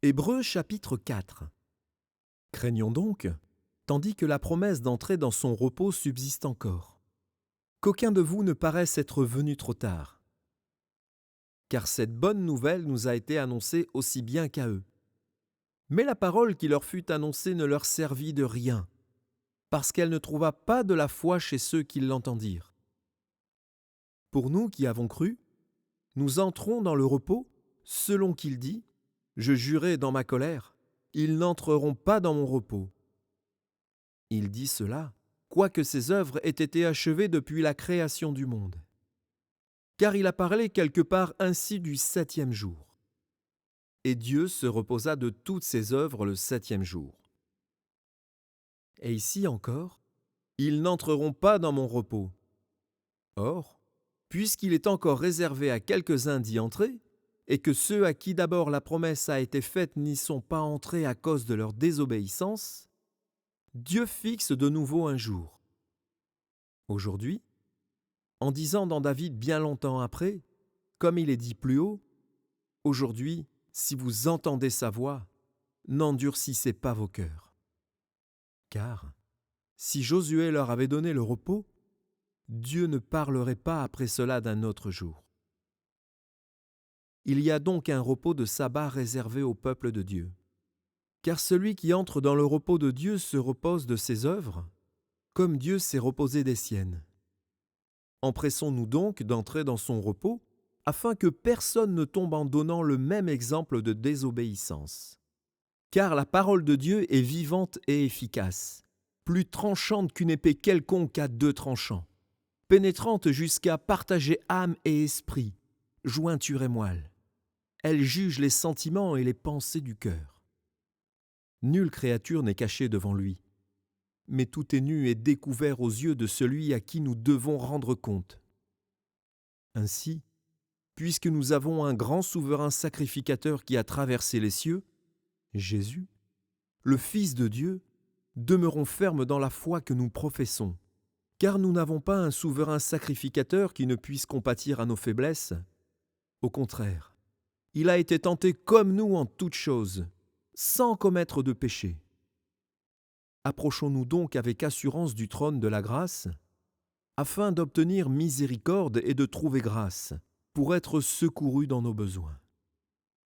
Hébreux chapitre 4. Craignons donc, tandis que la promesse d'entrer dans son repos subsiste encore, qu'aucun de vous ne paraisse être venu trop tard. Car cette bonne nouvelle nous a été annoncée aussi bien qu'à eux. Mais la parole qui leur fut annoncée ne leur servit de rien, parce qu'elle ne trouva pas de la foi chez ceux qui l'entendirent. Pour nous qui avons cru, nous entrons dans le repos, selon qu'il dit, « Je jurai dans ma colère, ils n'entreront pas dans mon repos. » Il dit cela, quoique ses œuvres aient été achevées depuis la création du monde. Car il a parlé quelque part ainsi du 7e jour. Et Dieu se reposa de toutes ses œuvres le 7e jour. Et ici encore, ils n'entreront pas dans mon repos. Or, puisqu'il est encore réservé à quelques-uns d'y entrer, et que ceux à qui d'abord la promesse a été faite n'y sont pas entrés à cause de leur désobéissance, Dieu fixe de nouveau un jour. Aujourd'hui, en disant dans David bien longtemps après, comme il est dit plus haut, « Aujourd'hui, si vous entendez sa voix, n'endurcissez pas vos cœurs. » Car, si Josué leur avait donné le repos, Dieu ne parlerait pas après cela d'un autre jour. Il y a donc un repos de sabbat réservé au peuple de Dieu. Car celui qui entre dans le repos de Dieu se repose de ses œuvres, comme Dieu s'est reposé des siennes. Empressons-nous donc d'entrer dans son repos, afin que personne ne tombe en donnant le même exemple de désobéissance. Car la parole de Dieu est vivante et efficace, plus tranchante qu'une épée quelconque à 2 tranchants, pénétrante jusqu'à partager âme et esprit, jointure et moelle. Elle juge les sentiments et les pensées du cœur. Nulle créature n'est cachée devant lui, mais tout est nu et découvert aux yeux de celui à qui nous devons rendre compte. Ainsi, puisque nous avons un grand souverain sacrificateur qui a traversé les cieux, Jésus, le Fils de Dieu, demeurons fermes dans la foi que nous professons, car nous n'avons pas un souverain sacrificateur qui ne puisse compatir à nos faiblesses. Au contraire, il a été tenté comme nous en toutes choses, sans commettre de péché. Approchons-nous donc avec assurance du trône de la grâce, afin d'obtenir miséricorde et de trouver grâce, pour être secourus dans nos besoins.